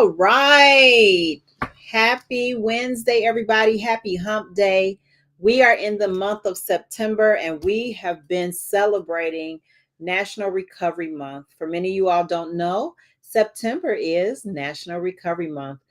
All right. Happy Wednesday, everybody. Happy hump day. We are in the month of September and we have been celebrating National Recovery Month. For many of you all don't know, September is National Recovery Month.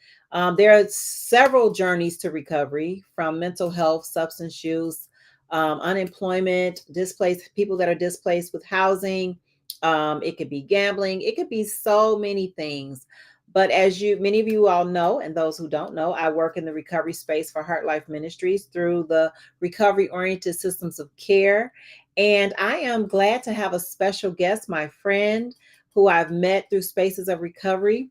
There are several journeys to recovery from mental health, substance use, unemployment, displaced people that are displaced with housing. It could be gambling. It could be so many things. But as many of you all know, and those who don't know, I work in the recovery space for Heart Life Ministries through the recovery oriented systems of care. And I am glad to have a special guest, my friend, who I've met through Spaces of Recovery,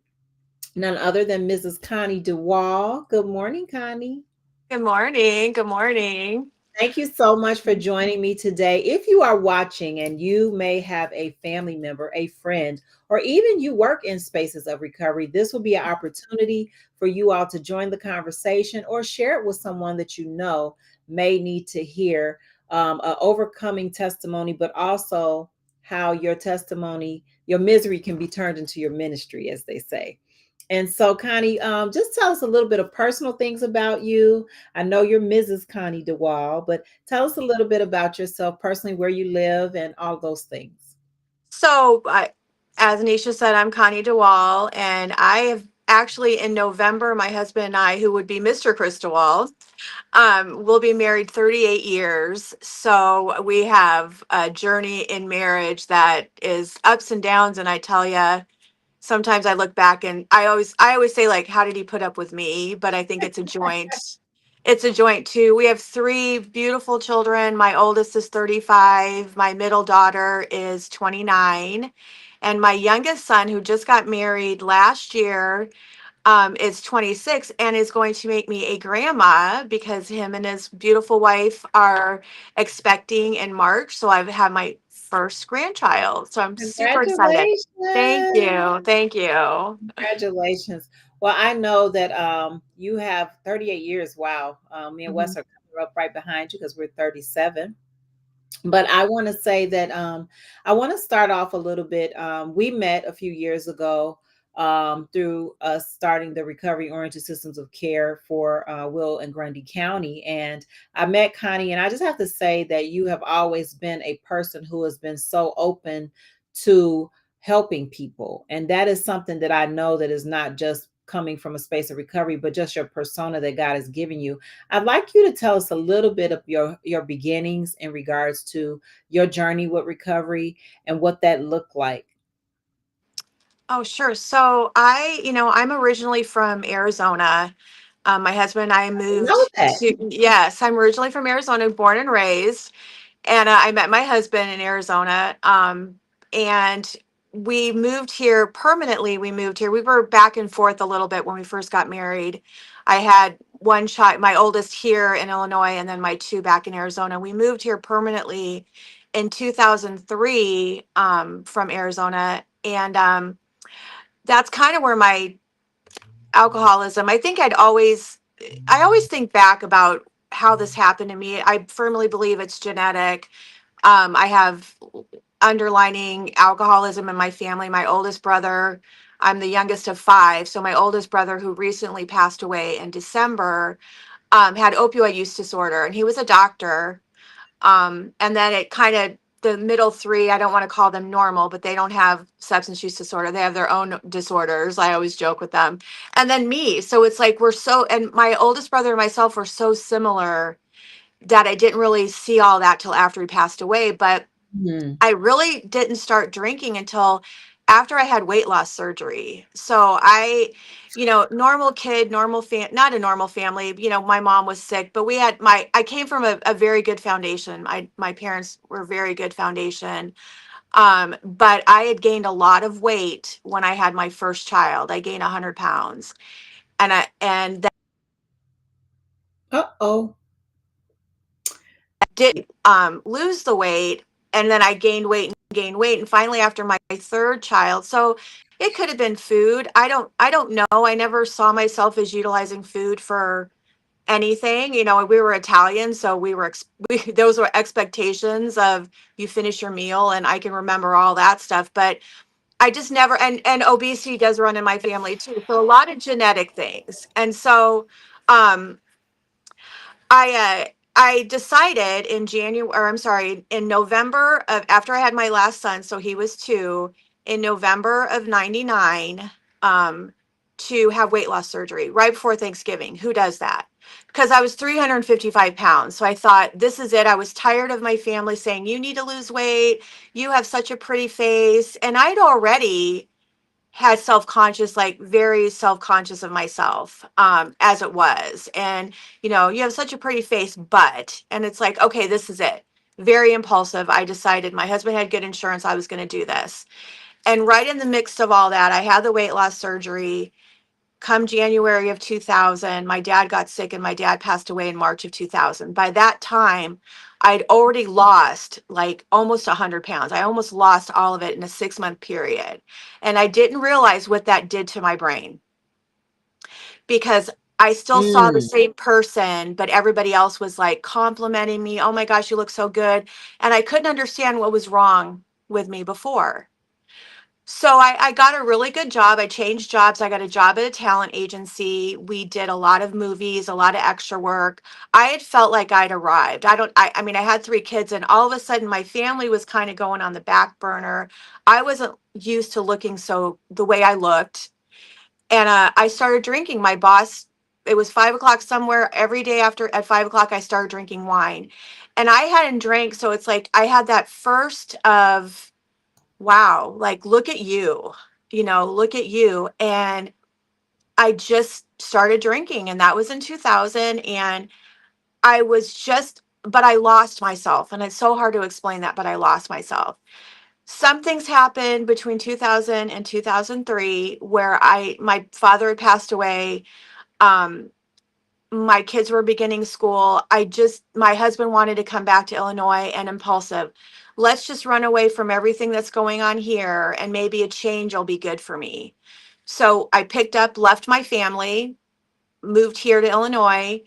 none other than Mrs. Connie DeWall. Good morning, Connie. Good morning. Good morning. Thank you so much for joining me today. If you are watching and you may have a family member, a friend, or even you work in spaces of recovery, this will be an opportunity for you all to join the conversation or share it with someone that you know may need to hear an overcoming testimony, but also how your testimony, your misery can be turned into your ministry, as they say. And so, Connie, just tell us a little bit of personal things about you. I know you're Mrs. Connie DeWall, but tell us a little bit about yourself personally, where you live, and all those things. As Anisha said, I'm Connie DeWall, and I have actually in November, my husband and I, who would be Mr. Chris DeWall, will be married 38 years. So we have a journey in marriage that is ups and downs. And I tell you, sometimes I look back and I always say, like, how did he put up with me? But I think it's a joint too. We have three beautiful children. My oldest is 35, my middle daughter is 29, and my youngest son, who just got married last year, is 26 and is going to make me a grandma because him and his beautiful wife are expecting in March. So I've had my first grandchild. So I'm super excited. Congratulations. Thank you. Thank you. Congratulations. Well, I know that you have 38 years. Wow. Me and Wes Mhm. are coming up right behind you because we're 37. But I want to say that I want to start off a little bit. We met a few years ago through us starting the recovery oriented systems of care for Will and Grundy County. And I met Connie, and I just have to say that you have always been a person who has been so open to helping people. And that is something that I know that is not just coming from a space of recovery, but just your persona that God has given you. I'd like you to tell us a little bit of your beginnings in regards to your journey with recovery and what that looked like. Oh, sure. So I'm originally from Arizona. My husband and I I know moved that. to, yes, I'm originally from Arizona, born and raised. And I met my husband in Arizona. And we moved here permanently. We moved here. We were back and forth a little bit when we first got married. I had one child, my oldest here in Illinois, and then my two back in Arizona. We moved here permanently in 2003 from Arizona. And that's kind of where my alcoholism, I always think back about how this happened to me. I firmly believe it's genetic. I have underlining alcoholism in my family. My oldest brother, I'm the youngest of five. So my oldest brother, who recently passed away in December, had opioid use disorder, and he was a doctor. And then it kind of, the middle three, I don't want to call them normal, but they don't have substance use disorder. They have their own disorders. I always joke with them. And then me. So it's like and my oldest brother and myself were so similar that I didn't really see all that till after he passed away. But Mhm. I really didn't start drinking until after I had weight loss surgery. So normal kid, not a normal family. My mom was sick, but I came from a very good foundation. My parents were very good foundation. But I had gained a lot of weight when I had my first child. I gained 100 pounds, and Uh-oh. did lose the weight, and then I gained weight and gained weight, and finally after my third child. So it could have been food. I don't know. I never saw myself as utilizing food for anything. We were Italian, so those were expectations of you finish your meal, and I can remember all that stuff. But I just never, and obesity does run in my family too. So a lot of genetic things. And so, um, I decided in January, or I'm sorry, in November of after I had my last son, so he was 2, in November of 99, um, to have weight loss surgery right before Thanksgiving. Who does that? Because I was 355 pounds. So I thought, this is it. I was tired of my family saying, you need to lose weight. You have such a pretty face. And I'd already had self-conscious, like very self-conscious of myself, as it was. And you have such a pretty face, but, and it's like, okay, this is it. Very impulsive. I decided, my husband had good insurance, I was going to do this. And right in the mix of all that, I had the weight loss surgery. Come January of 2000, my dad got sick and my dad passed away in March of 2000. By that time, I'd already lost like almost 100 pounds. I almost lost all of it in a 6-month period. And I didn't realize what that did to my brain, because I still saw the Mm. same person, but everybody else was like complimenting me. Oh my gosh, you look so good. And I couldn't understand what was wrong with me before. So I got a really good job. I changed jobs. I got a job at a talent agency. We did a lot of movies, a lot of extra work. I had felt like I'd arrived. I mean, I had 3 kids, and all of a sudden my family was kind of going on the back burner. I wasn't used to looking so the way I looked. And I started drinking. My boss, it was 5 o'clock somewhere every day after at 5 o'clock, I started drinking wine. And I hadn't drank. So it's like I had that first of, wow, like, look at you, look at you. And I just started drinking, and that was in 2000. And I was just, but I lost myself. And it's so hard to explain that, but I lost myself. Some things happened between 2000 and 2003 where my father had passed away. Um, my kids were beginning school. My husband wanted to come back to Illinois, and impulsive. Let's just run away from everything that's going on here, and maybe a change will be good for me. So I picked up, left my family, moved here to Illinois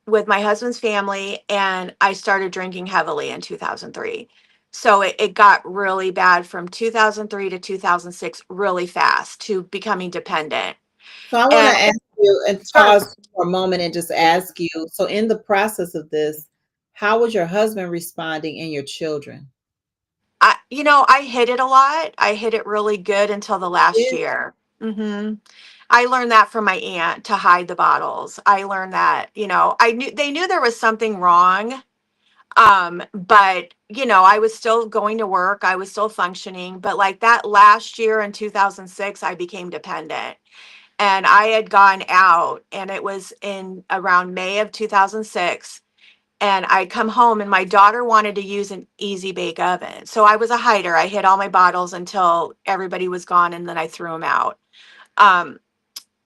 with my husband's family, and I started drinking heavily in 2003. So it got really bad from 2003 to 2006, really fast, to becoming dependent. So I want to And ask you and sure, pause for a moment and just ask you. So in the process of this, how was your husband responding and your children? I hid it a lot. I hid it really good until the last Yeah. year. I learned that from my aunt, to hide the bottles. I learned that, they knew there was something wrong. But I was still going to work. I was still functioning. But like that last year in 2006, I became dependent. And I had gone out, and it was in around May of 2006. And I come home, and my daughter wanted to use an easy bake oven. So I was a hider. I hid all my bottles until everybody was gone, and then I threw them out. Um,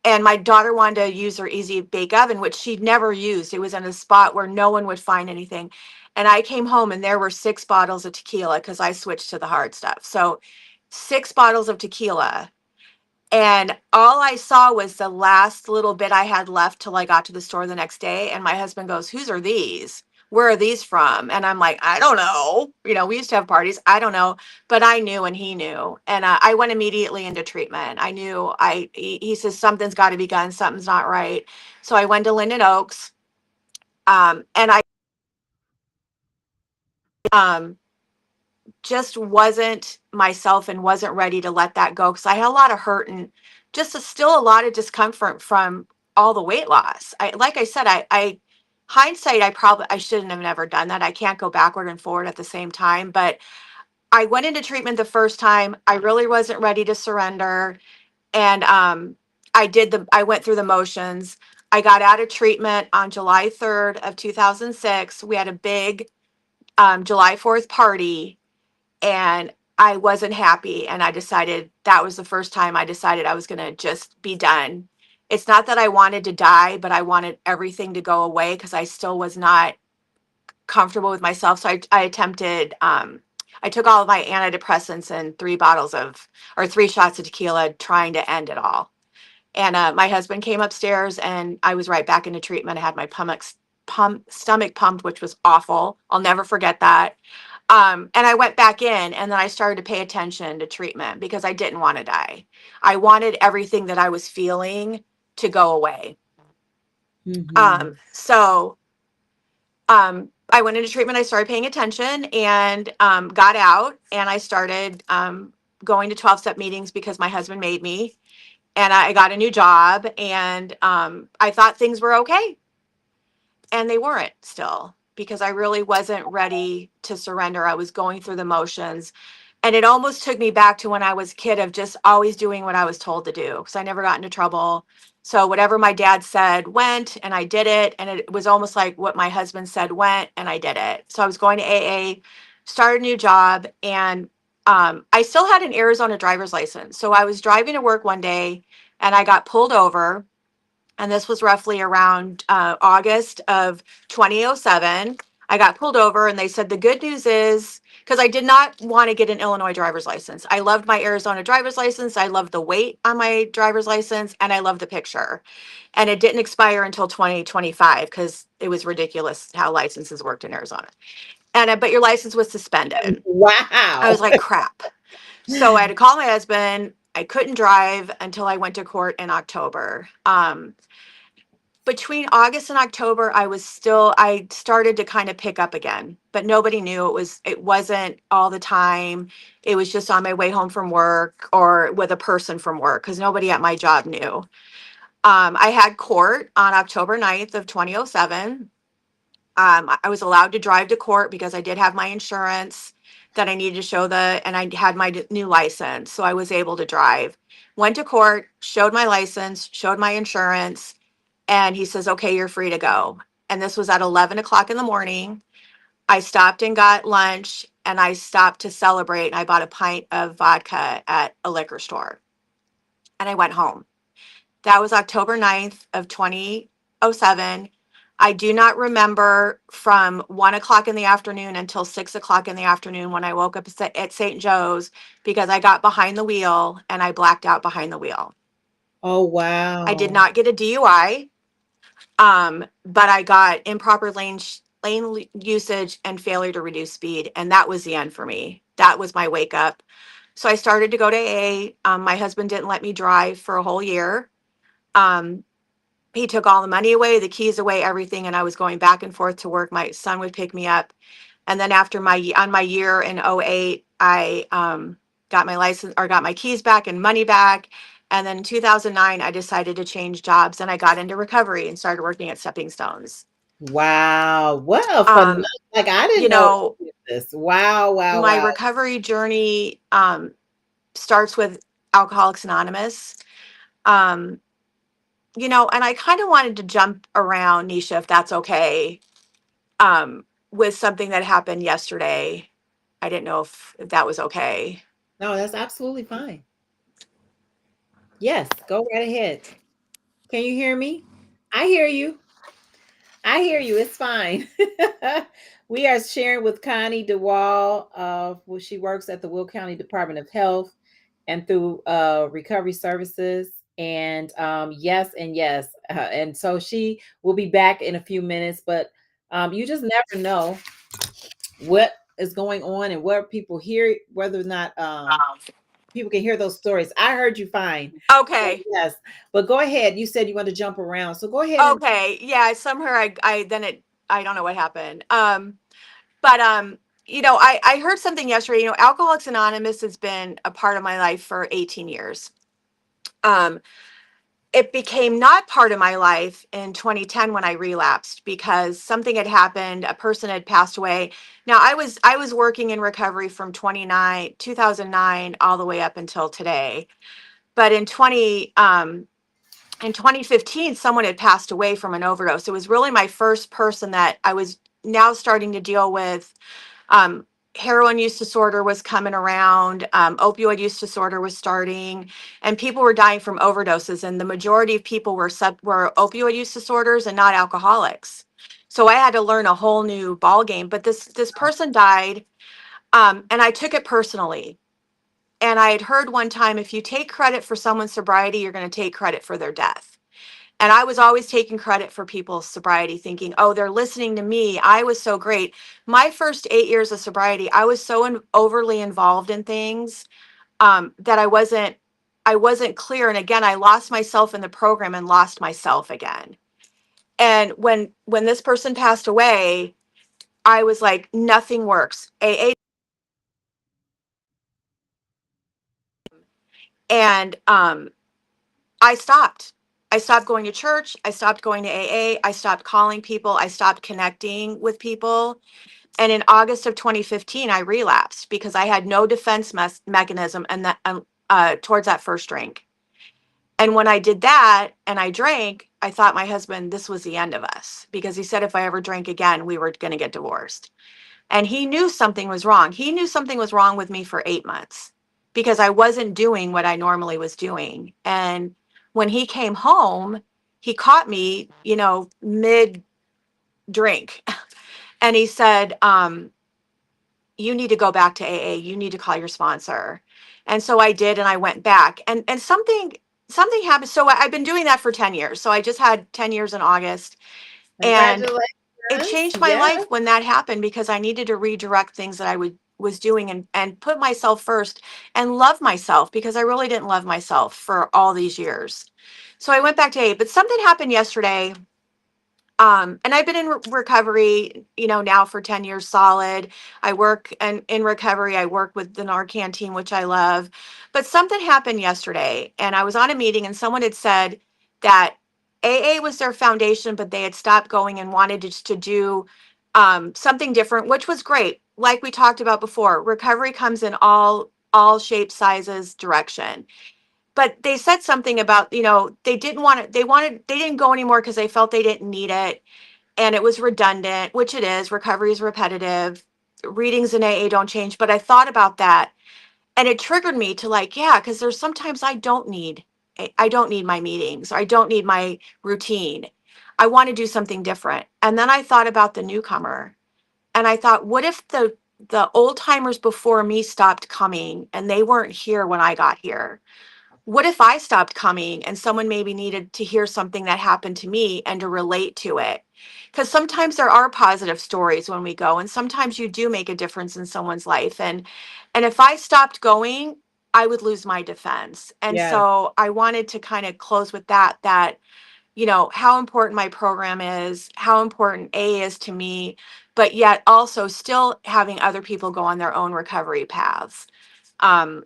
and my daughter wanted to use her easy bake oven, which she'd never used. It was in a spot where no one would find anything. And I came home, and there were 6 bottles of tequila, because I switched to the hard stuff. So 6 bottles of tequila. And all I saw was the last little bit I had left till I got to the store the next day. And my husband goes, "Whose are these? Where are these from?" And I'm like, "I don't know. We used to have parties. I don't know." But I knew, and he knew. And I went immediately into treatment. I knew he says, something's got to be done. Something's not right. So I went to Linden Oaks. And I um, just wasn't myself, and wasn't ready to let that go, because I had a lot of hurt, and just still a lot of discomfort from all the weight loss. Like I said, I hindsight, I shouldn't have never done that. I can't go backward and forward at the same time. But I went into treatment the first time. I really wasn't ready to surrender. And I went through the motions. I got out of treatment on July 3rd of 2006. We had a big July 4th party, and I wasn't happy. And I decided, that was the first time I decided I was going to just be done. It's not that I wanted to die, but I wanted everything to go away, because I still was not comfortable with myself. So I attempted, I took all of my antidepressants and 3 shots of tequila, trying to end it all. And my husband came upstairs, and I was right back into treatment. I had my stomach pumped, which was awful. I'll never forget that. And I went back in and then I started to pay attention to treatment because I didn't want to die. I wanted everything that I was feeling to go away. Mm-hmm. So I went into treatment. I started paying attention and got out, and I started going to 12-step meetings because my husband made me. And I got a new job, and I thought things were okay. And they weren't still because I really wasn't ready to surrender. I was going through the motions. And it almost took me back to when I was a kid of just always doing what I was told to do because I never got into trouble. So whatever my dad said went and I did it. And it was almost like what my husband said went and I did it. So I was going to AA, started a new job, and I still had an Arizona driver's license. So I was driving to work one day and I got pulled over, and this was roughly around August of 2007. I got pulled over, and they said the good news is, because I did not want to get an Illinois driver's license. I loved my Arizona driver's license. I loved the weight on my driver's license, and I loved the picture. And it didn't expire until 2025 because it was ridiculous how licenses worked in Arizona. And but your license was suspended. I was Wow. like, crap. So I had to call my husband. I couldn't drive until I went to court in October. Between August and October, I started to kind of pick up again, but nobody knew. It wasn't all the time. It was just on my way home from work or with a person from work because nobody at my job knew. I had court on October 9th of 2007. I was allowed to drive to court because I did have my insurance that I needed to show and I had my new license. So I was able to drive. Went to court, showed my license, showed my insurance, and he says, okay, you're free to go. And this was at 11 o'clock in the morning. I stopped and got lunch, and I stopped to celebrate, and I bought a pint of vodka at a liquor store, and I went home. That was October 9th of 2007. I do not remember from 1 o'clock in the afternoon until 6 o'clock in the afternoon when I woke up at St. Joe's because I got behind the wheel and I blacked out behind the wheel. Oh, I did wow. not get a DUI. But I got improper lane usage and failure to reduce speed, and that was the end for me. That was my wake up. So I started to go to AA. My husband didn't let me drive for a whole year. Um, he took all the money away, the keys away, everything, and I was going back and forth to work. My son would pick me up, and then after my year in '08, I got my license or got my keys back and money back. And then in 2009, I decided to change jobs and I got into recovery and started working at Stepping Stones. Wow. What a fun, Um, like, I you didn't know know, this. Wow, wow, my wow. recovery journey starts with Alcoholics Anonymous. Um, and I kind of wanted to jump around, Nisha, if that's okay, with something that happened yesterday. I didn't know if that was okay. No, that's absolutely fine. Yes, go right ahead. Can you hear me? I hear you. I hear you. It's fine. We are sharing with Connie DeWall. She works at the Will County Department of Health and through Recovery Services. And yes, and yes. And so she will be back in a few minutes, but you just never know what is going on and what people hear, whether or not people can hear those stories. I heard you fine. So, Okay. yes, but go ahead. You said you want to jump around, so go ahead and. Okay. Yeah. Somehow I don't know what happened. But I heard something yesterday. Alcoholics Anonymous has been a part of my life for 18 years. Um, it became not part of my life in 2010 when I relapsed because something had happened. A person had passed away. Now I was working in recovery from 2009 all the way up until today. But in 2015, someone had passed away from an overdose. It was really my first person that I was now starting to deal with. um, Heroin use disorder was coming around, opioid use disorder was starting, and people were dying from overdoses. And the majority of people were opioid use disorders and not alcoholics. So I had to learn a whole new ball game. But this person died, and I took it personally. And I had heard one time, if you take credit for someone's sobriety, you're going to take credit for their death. And I was always taking credit for people's sobriety, thinking, oh, they're listening to me. I was so great. My first 8 years of sobriety, I was so overly involved in things that I wasn't clear. And again, I lost myself in the program and lost myself again. And when this person passed away, I was like, nothing works. AA. And I stopped. I stopped going to church. I stopped going to AA. I stopped calling people. I stopped connecting with people. And in August of 2015, I relapsed because I had no defense mechanism and that towards that first drink. And when I did that and I drank, I thought my husband, this was the end of us, because he said if I ever drank again, we were going to get divorced. And he knew something was wrong. He knew something was wrong with me for 8 months because I wasn't doing what I normally was doing. And when he came home, he caught me, mid drink. And he said, you need to go back to AA. You need to call your sponsor. And so I did, and I went back. And something happened. So I've been doing that for 10 years. So I just had 10 years in August. And it Congratulations. changed my Yes. life when that happened because I needed to redirect things that was doing, and put myself first and love myself, because I really didn't love myself for all these years. So I went back to AA, but something happened yesterday. And I've been in recovery, now for 10 years solid. I work and in recovery. I work with the Narcan team, which I love. But something happened yesterday, and I was on a meeting, and someone had said that AA was their foundation, but they had stopped going and wanted just to do something different, which was great. Like we talked about before, recovery comes in all shapes, sizes, direction. But they said something about, they didn't want it. They didn't go anymore because they felt they didn't need it, and it was redundant, which it is. Recovery is repetitive. Readings in AA don't change. But I thought about that, and it triggered me to, like, yeah, because there's sometimes I don't need my meetings, or I don't need my routine. I want to do something different. And then I thought about the newcomer, and I thought, what if the old timers before me stopped coming and they weren't here when I got here? What if I stopped coming and someone maybe needed to hear something that happened to me and to relate to it? Because sometimes there are positive stories when we go, and sometimes you do make a difference in someone's life. And if I stopped going, I would lose my defense. And Yes. so I wanted to kind of close with that, how important my program is, how important A is to me, but yet also still having other people go on their own recovery paths. Um,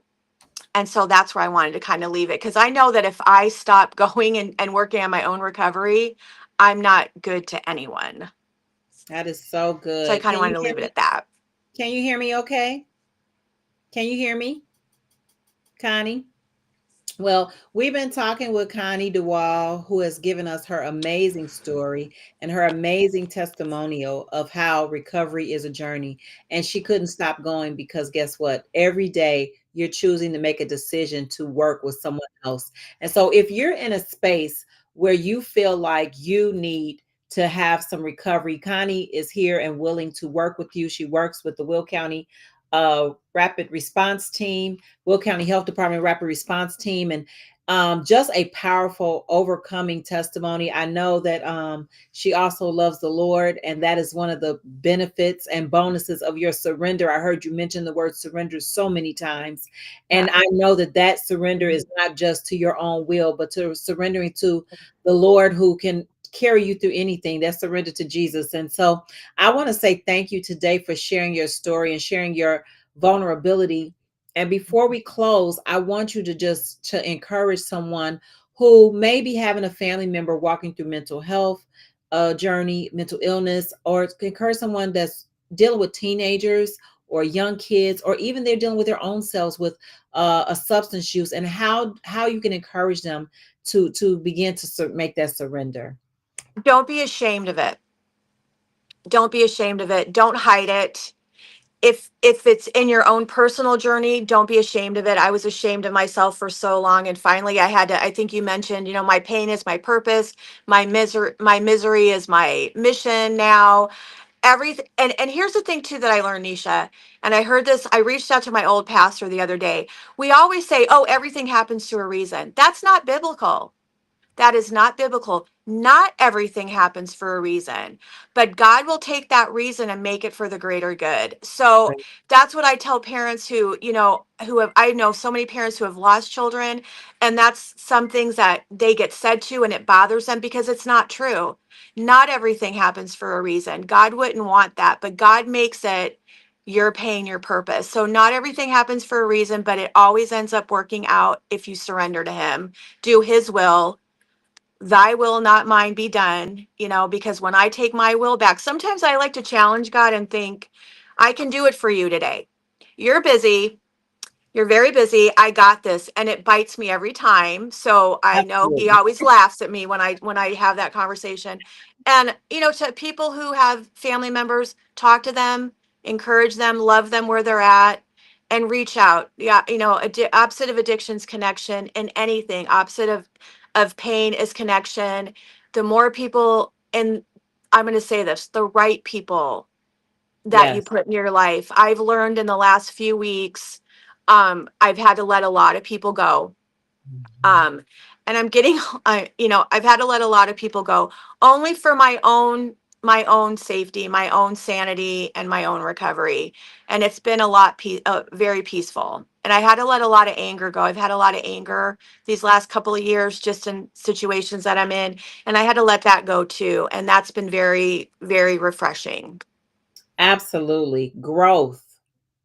and so that's where I wanted to kind of leave it, because I know that if I stop going and working on my own recovery, I'm not good to anyone. That is so So I good. kind of Can you wanted to hear leave it me? at that. Can you hear me okay? Can you hear me, Connie? Well, we've been talking with Connie DeWall, who has given us her amazing story and her amazing testimonial of how recovery is a journey. And she couldn't stop going because guess what? Every day you're choosing to make a decision to work with someone else. And so if you're in a space where you feel like you need to have some recovery, Connie is here and willing to work with you. She works with the Will County Rapid Response Team, Will County Health Department Rapid Response Team, and just a powerful overcoming testimony. I know that she also loves the Lord, and that is one of the benefits and bonuses of your surrender. I heard you mention the word surrender so many times, Yeah. and I know that that surrender is not just to your own will, but to surrendering to the Lord, who can carry you through anything. That's surrender to Jesus. And so I want to say thank you today for sharing your story and sharing your vulnerability. And before we close, I want you to just to encourage someone who may be having a family member walking through mental health journey, mental illness, or encourage someone that's dealing with teenagers or young kids, or even they're dealing with their own selves with a substance use, and how you can encourage them to begin to make that surrender. Don't be ashamed of it. Don't be ashamed of it. Don't hide it. If it's in your own personal journey, don't be ashamed of it. I was ashamed of myself for so long, and finally I had to. I think you mentioned, my pain is my purpose, my misery is my mission now. Everything. And here's the thing too that I learned, Nisha, and I heard this. I reached out to my old pastor the other day. We always say, oh, everything happens to a reason. That's not biblical. That is not biblical. Not everything happens for a reason, but God will take that reason and make it for the greater good. So that's what I tell parents who, who have, I know so many parents who have lost children, and that's some things that they get said to and it bothers them because it's not true. Not everything happens for a reason. God wouldn't want that, but God makes it your pain, your purpose. So not everything happens for a reason, but it always ends up working out if you surrender to Him, do His will. Thy will, not mine, be done. Because when I take my will back, sometimes I like to challenge God and think, I can do it for you today. You're busy. You're very busy. I got this. And it bites me every time. So I know He Absolutely. always laughs at me when I have that conversation. And to people who have family members, talk to them, encourage them, love them where they're at, and reach out. Yeah, opposite of addictions, connection, and anything. Opposite of pain is connection. The more people, and I'm going to say this, the right people that you Yes. put in your life. I've learned in the last few weeks, I've had to let a lot of people go. Um, and I'm getting, I've had to let a lot of people go only for my own safety, my own sanity, and my own recovery. And it's been a lot, very peaceful. And I had to let a lot of anger go. I've had a lot of anger these last couple of years, just in situations that I'm in, and I had to let that go too. And that's been very, very refreshing. Absolutely. Growth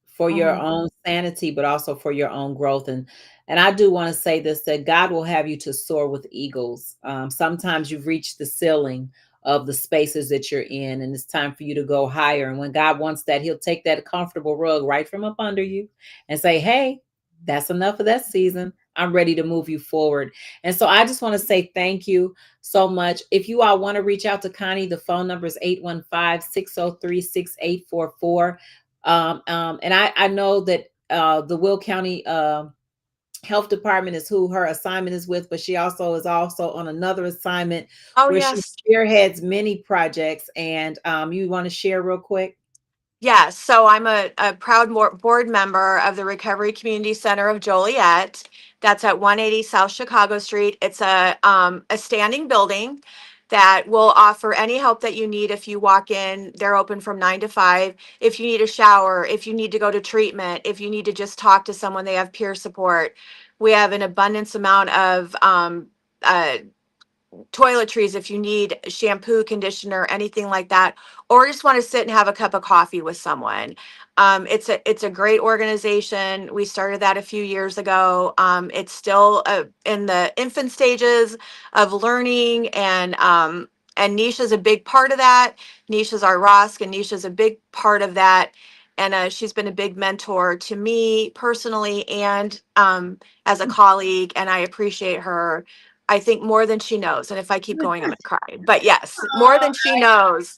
for your Mhm. own sanity, but also for your own growth. And I do want to say this, that God will have you to soar with eagles. Sometimes you've reached the ceiling of the spaces that you're in, and it's time for you to go higher. And when God wants that, He'll take that comfortable rug right from up under you and say, hey, that's enough of that season. I'm ready to move you forward. And so I just want to say thank you so much. If you all want to reach out to Connie, the phone number is 815-603-6844. And I know that the Will County Health Department is who her assignment is with, but she is also on another assignment Oh, where she yes. spearheads many projects. And you want to share real quick? Yes. So I'm a proud board member of the Recovery Community Center of Joliet. That's at 180 South Chicago Street. It's a standing building that will offer any help that you need if you walk in. They're open from 9 to 5. If you need a shower, if you need to go to treatment, if you need to just talk to someone, they have peer support. We have an abundance amount of uh, toiletries if you need shampoo, conditioner, anything like that, or just want to sit and have a cup of coffee with someone. It's a great organization. We started that a few years ago. It's still in the infant stages of learning, and Nisha's a big part of that. Nisha's our Rosk, and Nisha's a big part of that. And she's been a big mentor to me personally and as a colleague, and I appreciate her, I think, more than she knows. And if I keep going, I'm going to cry. But yes, more than she knows.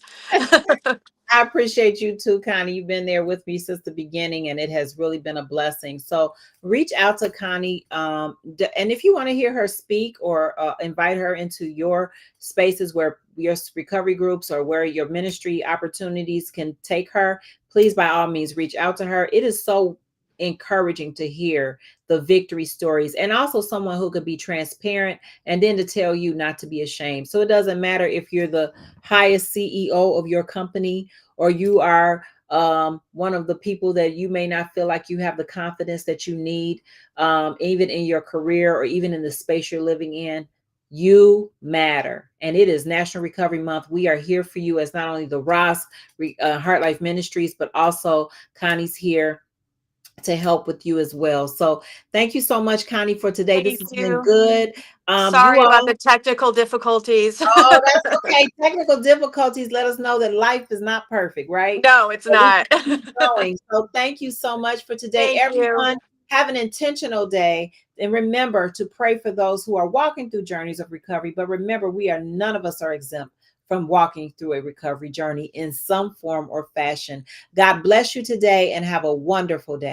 I appreciate you too, Connie. You've been there with me since the beginning, and it has really been a blessing. So reach out to Connie. And if you want to hear her speak or invite her into your spaces where your recovery groups or where your ministry opportunities can take her, please, by all means, reach out to her. It is so encouraging to hear the victory stories, and also someone who could be transparent and then to tell you not to be ashamed. So it doesn't matter if you're the highest CEO of your company, or you are one of the people that you may not feel like you have the confidence that you need, even in your career or even in the space you're living in. You matter. And it is National Recovery Month. We are here for you as not only the Ross Heart Life Ministries, but also Connie's here to help with you as well. So thank you so much, Connie, for today. This Thank has been you. good. You Sorry about all, the technical difficulties. oh, that's okay. Technical difficulties let us know that life is not perfect, right? No, it's But we not. keep going. So thank you so much for today. Thank you. Everyone, have an intentional day. And remember to pray for those who are walking through journeys of recovery. But remember, none of us are exempt from walking through a recovery journey in some form or fashion. God bless you today and have a wonderful day.